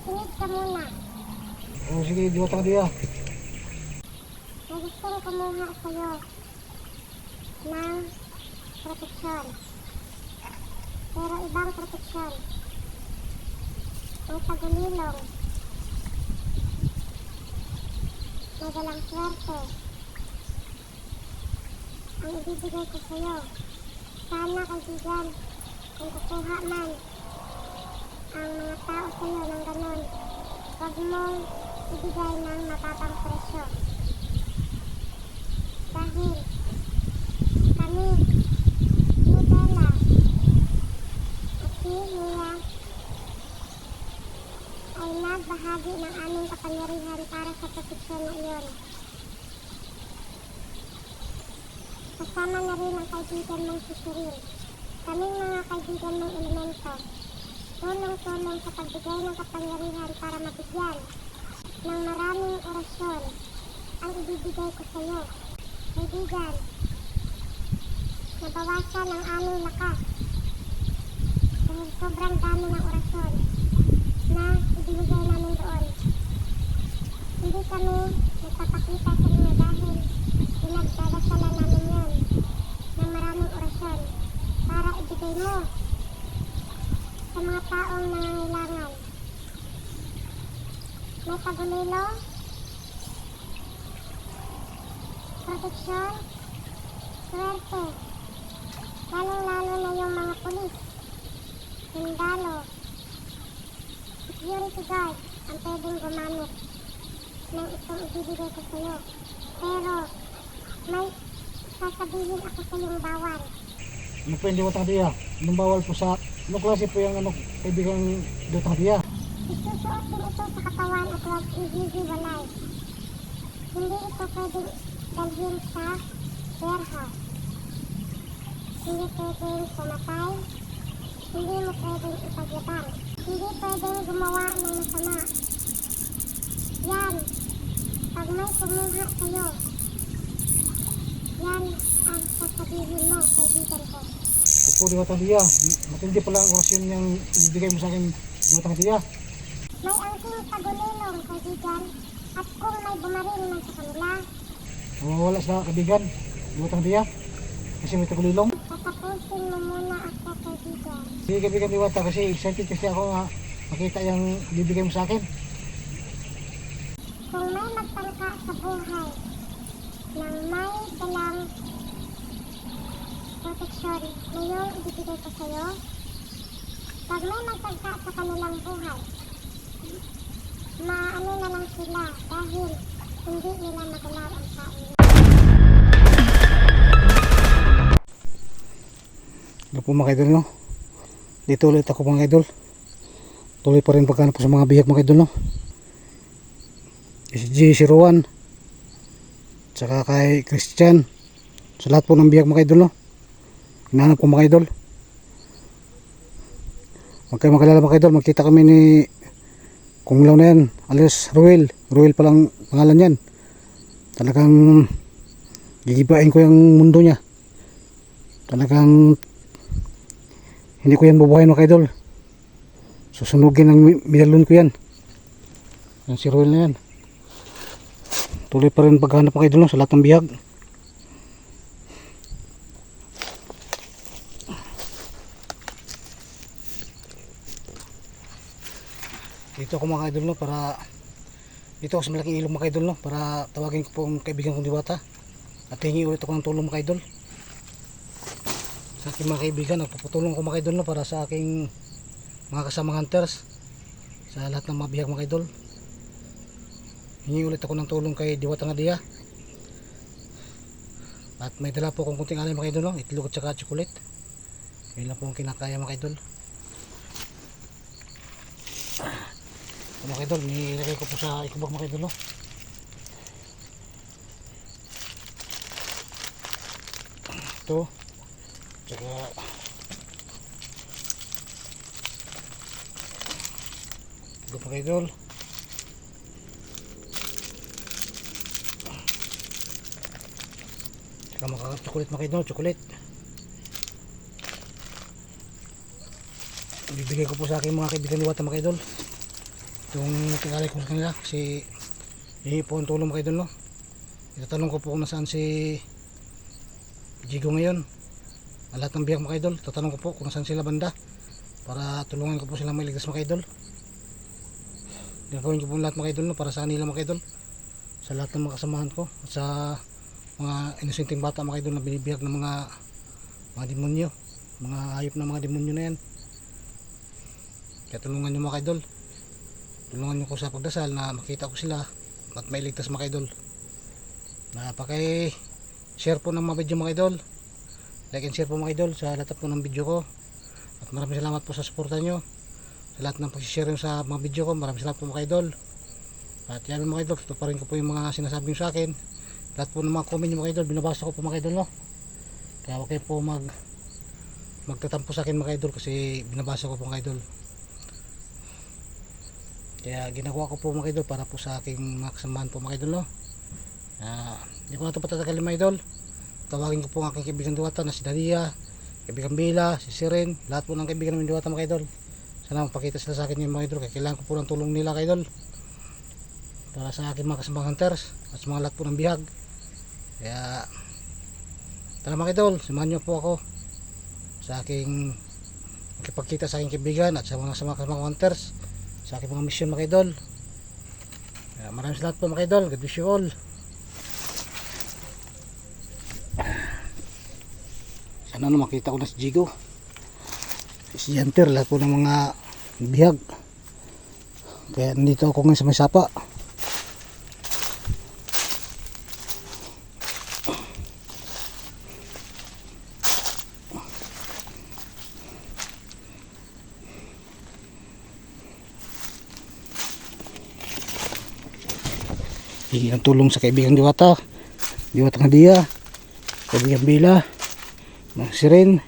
Makinig ka muna. Oh, sige, diwata ka diya. May gustong kumuha sa'yo ng proteksyon. Pero ibang proteksyon. May tagulilong. May dalang swerte. Ang ibibigay ko sa'yo. Sana kaibigan, kung kukuha man ang mga tao sa'yo ng ganon, huwag mong ibigay ng mababang presyo. Dahil kami, ni Bella at si Mia, ay nagbahagi ng aming kapangyarihan para sa proteksyon na iyon. Kasama na rin ang kaibigan mong si Cheryl. Kaming mga kaibigan mong elemento, tulong-tulong sa pagbigay ng kapangyarihan para mabigyan ng maraming orasyon ang ibibigay ko sa iyo. Kaibigan, nabawasan ang aming lakas dahil sobrang dami ng orasyon na ibinigay namin doon. Hindi kami nagpapakita sa inyo dahil pinagdadasalan namin yan ng maraming orasyon para ibigay mo sa mga taong nangangailangan. May pagulilo, proteksyon, swerte, lalong-lalo na yung mga pulis, sundalo, security guard ang pwedeng gumamit ng itong ibibigay ko sa'yo. Pero may sasabihin ako sa iyong bawal. Ano po yung diwata ka diya? Anong bawal po sa... Anong klase po yung kaibigan diwata ka diya? Isusuot din ito sa katawan at huwag i-hiwalay. Hindi ito pwedeng dalhin sa warehouse. Hindi pwedeng pumatay. Hindi mo pwedeng ipagyabang. Hindi pwedeng gumawa ng masama. Yan, pag may kumuha sa'yo, yan ang sasabihin mo, kaibigan ko. Opo, diwata ka diya. Matindi pala ang orasyon niyang ibibigay mo sa akin, diwata ka diya. May angking tagulilong, kaibigan, at kung may bumaril man sa kanila, Mawawala sa kaibigan, diwata ka diya. Kasi may tagulilong. tatapusin mo muna ako, kaibigan. Sige kaibigan diwata, kasi excited kasi ako nga makita yung ibibigay mo sa akin. Kung may magtangka sa buhay ng may dalang proteksyon na yung ibibigay ko sa'yo, pag may magtangka sa kanilang buhay, maano na lang sila dahil hindi nila magalaw ang kain. Ano po mga idol, no? Dito ulit ako mga idol. Tuloy pa rin pagkano po sa mga bihag mga idol, no? SG01 tsaka kay Christian, sa lahat po ng bihag mga idol, no? Hinahanap ko mga idol. Huwag kayo magalala mga idol, magkita kami ni Kung Law na yan, alias Ruel palang pangalan yan. Talagang gigibain ko yung mundo niya. Talagang hindi ko yan bubuhayin mga idol. Susunugin ng medalyon ko yan. Yan si Ruel na yan. Tuloy pa rin paghanap mga idol, no, sa lahat ng bihag. Dito ako mga idol, no, para dito ako sa malaking ilog mga idol, no, para tawagin ko po ang kaibigan kong diwata at hingi ulit ako ng tulong mga idol sa aking mga kaibigan. Nagpapatulong ko mga idol, no, para sa aking mga kasamang hunters sa lahat ng mga bihag mga idol. Hingi ulit ako ng tulong kay Diwata nga diya. At may dala po akong kunting alay mga idol, no, itlog at saka chocolate. Yun lang po ang kinakaya mga idol. Mga idol, nilagay ko po sa ikubag mga idol, no. Ito tsaka ito mga idol. Tsaka chocolate mga idol, chocolate. Bibigay ko po sa aking mga kaibigan Diwata mga idol. Yung tingalay ko sa kanila kasi hihingi po ang tulong mga idol, no. Itatanong ko po kung nasaan si Jigo ngayon. Ang lahat ng biyak mga idol, tatanong ko po kung nasaan sila banda para tulungan ko po sila mailigtas mga idol. Gagawin ko po lahat mga idol, no, para sa kanila mga idol, sa lahat ng mga kasamahan ko at sa mga inosenteng bata mga idol na binibihag ng mga demonyo, mga hayop na mga demonyo na yan. Kaya tulungan nyo mga idol, tulungan nyo ko sa pagdasal na makita ko sila at mailigtas mga idol. Paki-share po ng mga video mga idol, like and share po mga idol sa lahat po ng video ko, at maraming salamat po sa suporta nyo sa lahat ng pag-share nyo sa mga video ko. Maraming salamat po mga idol. At yan mga idol, tuparin ko po yung mga sinasabi nyo sa akin. Lahat po ng mga comment nyo mga idol, binabasa ko po mga idol, no. Kaya huwag kayo po magtatampo sa akin mga idol, kasi binabasa ko po mga idol. Kaya ginagawa ko po mga idol para po sa aking mga kasamahan po mga idol, no. Hindi ko na ito patatagalin mga idol. Tawagin ko po ang aking kaibigan Diwata na si Dalia, kaibigan Bila, si Siren, lahat po ng kaibigan namin Diwata mga idol. Sana magpakita sila sa akin yung mga idol, kaya kailangan ko po ng tulong nila mga idol para sa aking mga kasamang hunters at sa mga lahat po ng bihag. Kaya tara mga idol, samahan nyo po ako sa aking makipagkita sa aking kaibigan at sa mga kasamang hunters sa aking mga mission mga idol. Kaya maraming salamat po mga idol. God bless you all. Sana no, makita ko na si Jigo, si Hunter, lahat po ng mga bihag. Kaya nandito ako ngayon sa may sapa. Hingi ng tulong sa kaibigan Diwata ng Dia, kaibigan Bila, ng Siren.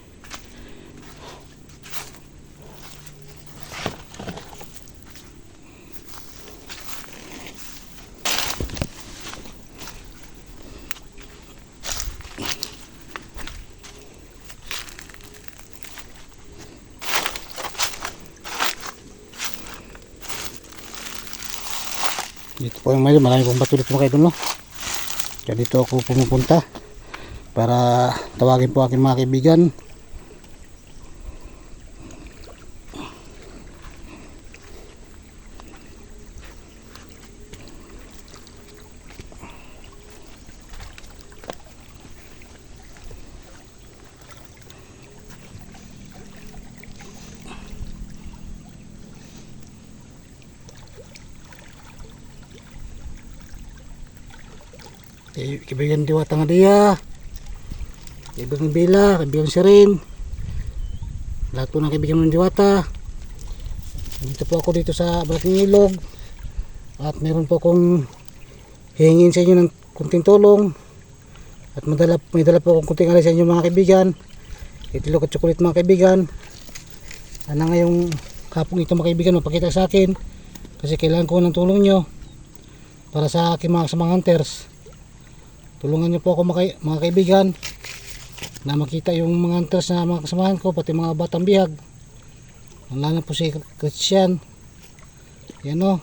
Dito po yung may marami pong bato dito mga idol, no. Kaya dito ako pumupunta para tawagin po aking mga kaibigan. Kaibigan Diwata ng Dia, kaibigan Bila, kaibigan Siren, lahat po ng kaibigan ng Diwata. Dito po ako dito sa Balaking Ilog, at meron po akong hihingin sa inyo ng kunting tulong, at may dala po akong kunting alay sa inyo mga kaibigan, itilog at chocolate mga kaibigan. Sana ngayong hapong ito mga kaibigan mapakita sa akin, kasi kailangan ko ng tulong nyo para sa aking mga kasamang hunters. Tulungan niyo po ako mga kaibigan na makita yung mga hunters na mga kasamahan ko, pati mga batang bihag. Lalo po si Christian. Yan o.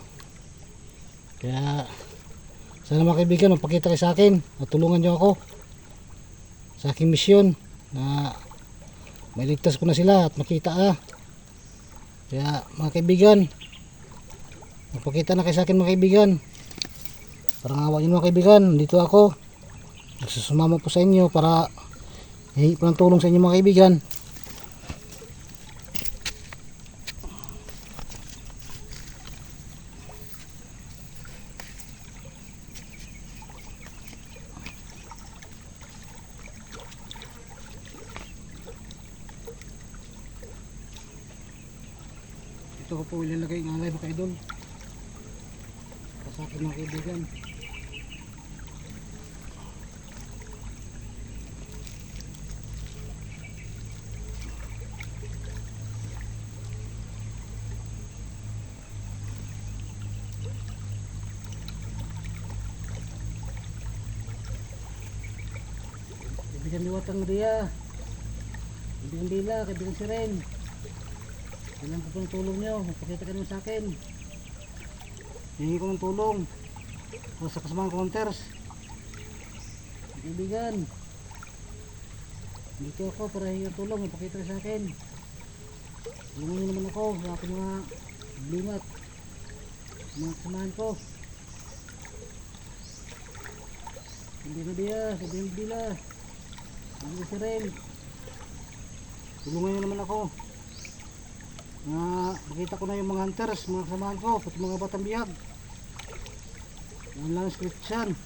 Kaya sana mga kaibigan magpakita kayo sa akin at tulungan niyo ako sa aking misyon na mailigtas ko na sila at makita. Kaya mga kaibigan, magpakita na kayo sa akin mga kaibigan. Parang awa niyo mga kaibigan, dito ako nagsusumama po sa inyo para hihingi po ng tulong sa inyo mga kaibigan. Ito ko po ilalagay ng alay mga idol para sa akin mga kaibigan. Kaibigan Diwata ng Dia, kaibigan Bila, kaibigan Siren, kailangan ko po ng tulong nyo, magpakita ka naman sa akin Hihingi ko ng tulong. O sa kasamang counters. Kaibigan. Dito ako para hihingi ng tulong. Mapakita sa akin. Tulungan niyo naman ako sa aking mga blimat. Mga kasamahan ko. Hindi na dia. Sabi yung bila. Hindi si Ren. Tulungan niyo naman ako. Makita ko na yung mga hunters, mga kasamahan ko, pati mga batang biyag. Yan lang description.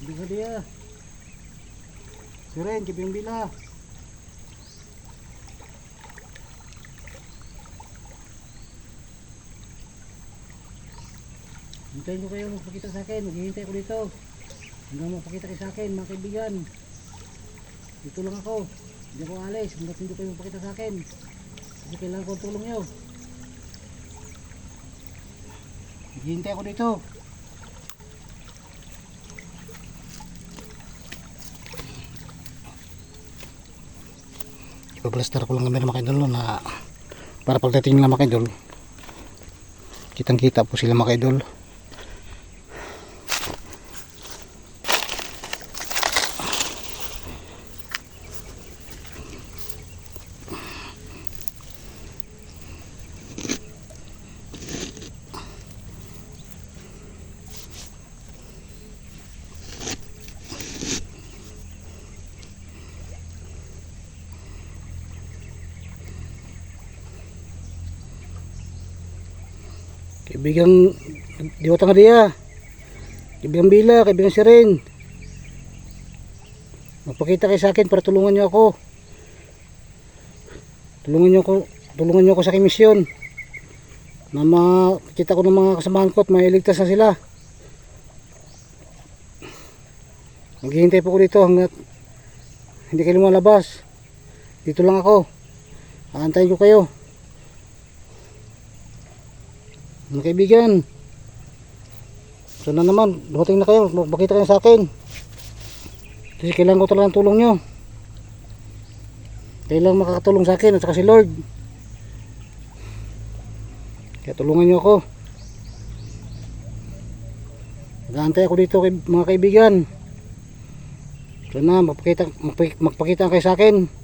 Hindi ka dia. Si Ren, kip yung bila. Hintayin ko kayo magpakita sa akin. Maghihintay ko dito hanggang magpakita kayo sa akin, mga kaibigan. Dito lang ako. Hindi ako alis hanggang hindi kayo magpakita sa akin. Kasi kailangan ko ang tulong nyo. Maghihintay ako dito. Ipaplaster ko lang kami ng mga idol na para pagdating nila mga idol, kitang kita po sila mga idol. Kaibigang Diwata nga diya. Kaibigang Bila, kaibigang si Ren. Magpakita kayo sa akin para tulungan niyo ako. Tulungan niyo ako sa aking misyon. Na makita ko ng mga kasamahan ko at mailigtas na sila. Maghihintay po ko dito hanggat hindi kayo lumalabas. Dito lang ako. Aantayin ko kayo. Mga kaibigan, sana naman dumating na kayo, magpakita kayo sa akin kasi kailangan ko talaga ng tulong nyo. Kailangan makakatulong sa akin at saka si Lord, kaya tulungan nyo ako. Nag-aantay ako dito mga kaibigan. Sana magpakita kayo sa akin.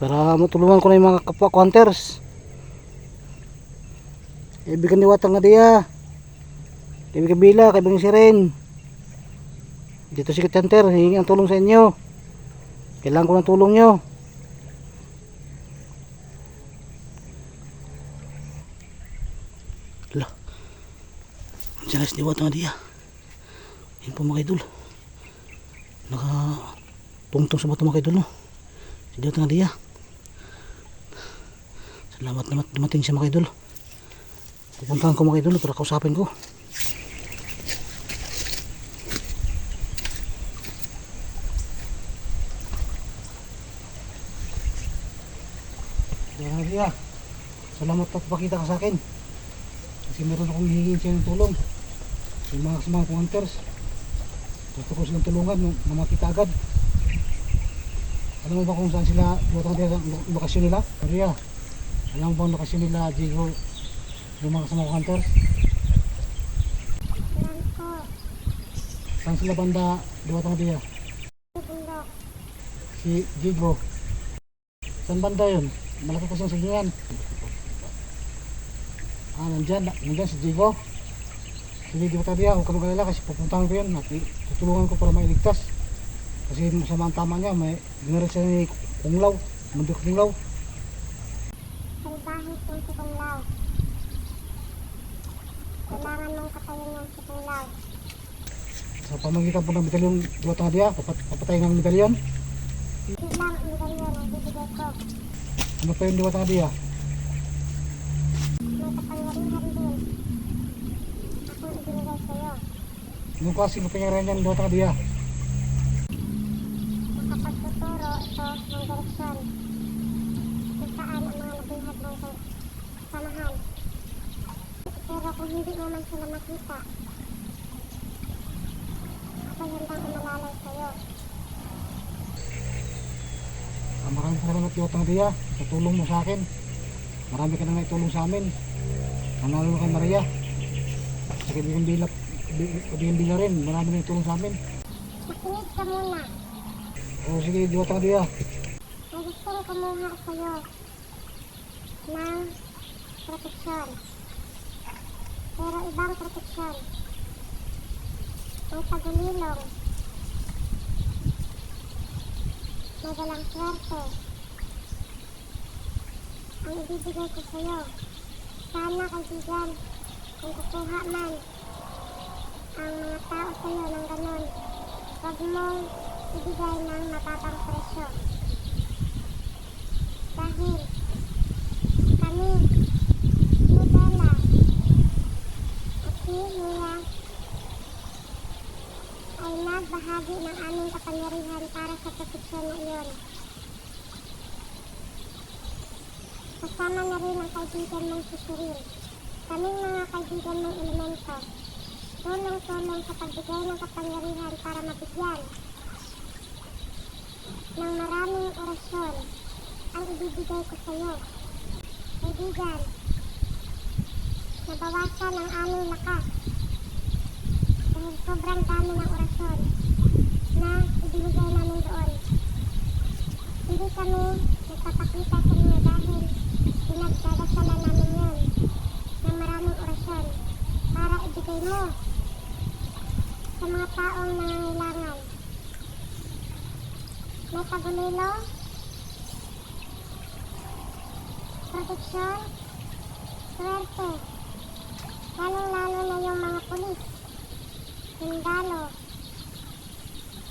Para matulungan ko na yung mga kapwa ko hunters. Kaibigan Diwata nga diya. Kaibigan Bila, kaibigan si Ren. Dito si Hunter, hihingi ang tulong sa inyo. Kailangan ko ng tulong nyo. Hala. Diyan si Diwata nga diya. Yan po mga idol. Nakatungtong sa bato mga idol, no? Si Diwata nga diya. Salamat naman dumating siya mga idol. Pupuntahan ko mga idol para kausapin ko. Kaya salamat at pakita ka sa akin. Kasi meron akong hihingin siya ng tulong. Yung mga kasama kong hunters. Gusto ko silang tulungan na makita agad. Alam mo ba kung saan sila lokasyon nila? Korea. Alam mo ba ang lokasyon nila, Jigo? Yung mga kasama kong hunters? Alam ko. Saan sila banda, Diwata nga diya? Bundok. Si Jigo. Saan banda yun? Malaki kasi ang silingan. Nandyan si Jigo. Sige Diwata diya, huwag ka mag-alala kasi pupuntahan ko yun. Tutulungan ko para mailigtas. Kasi masama ang tama niya, may ginaral siya ni Kunglaw, Mundo Kunglaw. Salbahit yung si Kunglaw. Kailangan mong katayin yung si Kunglaw. Sa pamagitan po ng medalyon, Diwata nga diya, papatayin ng medalyon. Hindi lang ang medalyon ang bibigay ko. Ano pa yung Diwata nga diya? May kapangyarihan din. Akong ibinigay sa'yo. Anong klaseng kapangyarihan yan, Diwata nga diya? Makapagtuturo ito ng direksyon. Kung saan ang mga nabihag mong samahan. Pero kung hindi naman sila makita, ako handang Maraming salamat Diwatang Dia sa tulong mo sa akin. Marami ka nang naitulong sa amin. Manalo kay Maria. Sa kaibigan Bila rin, marami na itulong sa amin. Makinig ka muna. O sige, Diwatang Dia. May gustong kumuha sa'yo ng proteksyon. Pero ibang proteksyon. May tagulilong. May dalang swerte. Ang ibibigay ko sa'yo. Sana kaibigan, kung kukuha man ang mga tao sa'yo ng ganon, huwag mong ibigay ng mababang presyo. Dahil kami, ni Bella at si Mia, ay nagbahagi ng aming kapangyarihan para sa proteksyon na iyon. Kasama na rin ang kaibigan mong si Cyril. Kaming mga kaibigan mong elemento, tulong-tulong sa pagbigay ng kapangyarihan para mabigyan ng maraming orasyon ang ibibigay ko sa iyo. Kaibigan, nabawasan ang aming lakas dahil sobrang dami ng orasyon na ibinigay namin doon. Hindi kami nagpapakita sa inyo dahil pinagdadasalan namin yun ng maraming orasyon para ibigay mo sa mga taong nangangailangan. May tagulilo, proteksyon, swerte, lalong-lalo na yung mga pulis, sundalo,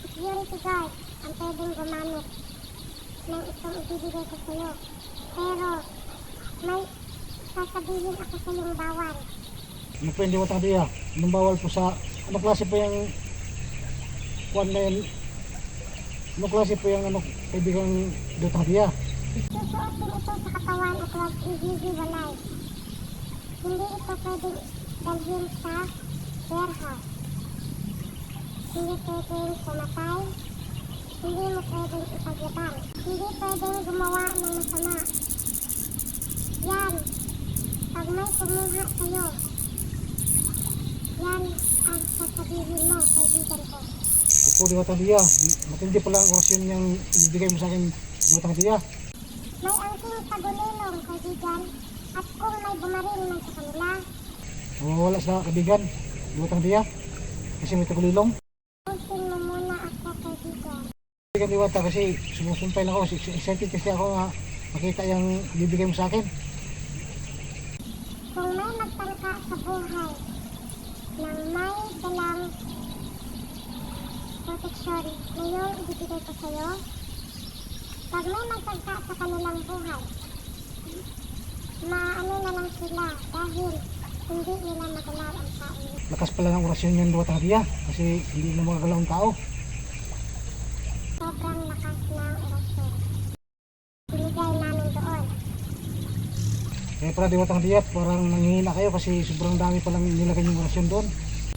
security guard ang pwedeng gumamit ng itong ibibigay ko sa'yo. Pero may sasabihin ako sa iyong bawal. Ano po yung Diwatang Dia? Anong bawal po sa... Anong klase po yung... Kuwan na yun? Anong klase po yung kaibigang Diwatang Dia? Susuotin ito sa katawan at huwag ihihiwalay. Hindi ito pwedeng dalhin sa warehouse. Hindi pwedeng pumatay. Hindi mo pwedeng ipagyabang. Hindi pwedeng gumawa ng masama. Yan, pag may kumuha sa'yo, yan ang sasabihin mo, kaibigan ko. Opo, Diwatang Dia. Matindi pala ang orasyon niyang ibibigay mo sa akin, Diwatang Dia. May angking tagulilong, kaibigan, at kung may bumaril man sa kanila, Wala sa kaibigan, Diwatang Dia. Kasi may tagulilong. pusin mo muna ako, kaibigan. Kaibigan Diwata, kasi sumusumpay na ako. Excited kasi ako nga makita yung ibibigay mo sa akin. Kung may magtangka sa buhay nang may dalang proteksyon na yung ibibigay ko sa'yo, pag may magtangka sa kanilang buhay, maano na lang sila dahil hindi nila magalaw ang tao. Lakas pala ng orasyon yung Diwatang Dia. Kasi hindi na magagalaw ang tao. Sobrang lakas ng orasyon. Binigay namin doon. Kaya pala Diwatang Dia, parang nanghihina kayo kasi sobrang dami palang nilagay yung orasyon doon.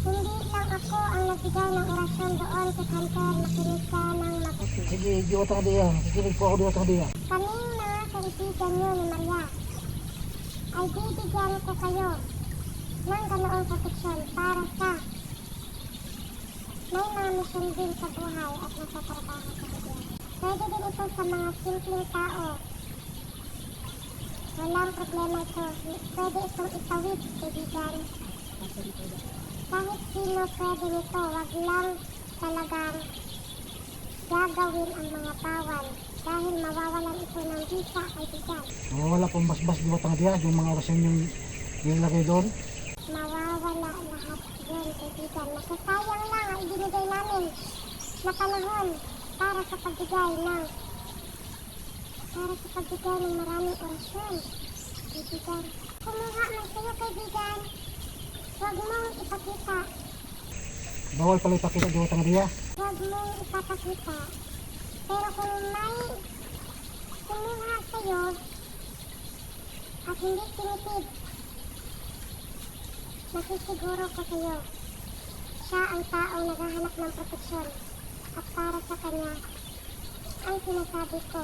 Hindi lang ako ang nagbigay ng orasyon doon sa kantor na kinisa ng mabuti. Sige, Diwatang Dia. Nakikinig po ako, Diwatang Dia. Kaming mga kaibigan niyo ni Maria ay bibigyan ko kayo ng ganoong proteksyon para sa may mga misyon din sa buhay at nagtatrabaho sa kanya. Pwede din ito sa mga simpleng tao. Walang problema ito. Pwede itong itawid, kaibigan. Kahit sino pwede nito, wag lang talagang gagawin ang mga bawal dahil mawawalan ito ng visa, kaibigan. Wala pong basbas Diwatang Dia, yung mga orasyon yung nilagay doon. Mawawala lahat yun, kaibigan. Masasayang lang ang ibinigay namin na panahon para sa pagbigay ng maraming orasyon, kaibigan. Kumuha man sa'yo, kaibigan. Huwag mong ipakita. Bawal pala ipakita Diwatang Dia. Huwag mong ipapakita. Pero kung may kumuha sa'yo at hindi tinitid, nasisiguro ko sa'yo, siya ang taong naghahanap ng proteksyon at para sa kanya ang sinasabi ko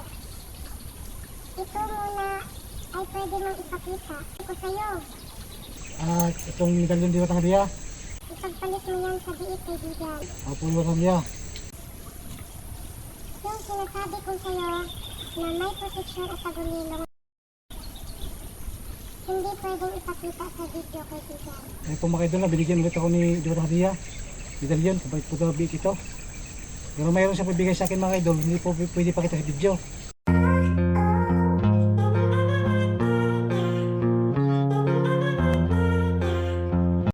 Ito muna ay pwede mong ipakita. Ito sa'yo. Itong medalyon Diwata Hadiah. Ipagpalit mo yan sa diit kaibigan. Opo, Diwata Hadiah. Yung sinasabi ko sa'yo na may proteksyon at tagulilong, hindi pwedeng ipakita sa video kaibigan. Ito mga idol na binigyan ulit ako ni Diwata Hadiah. Medalyon, kabait po daw ito. Pero mayroon siya pabigay sa akin mga idol, hindi po pwede pakita sa video.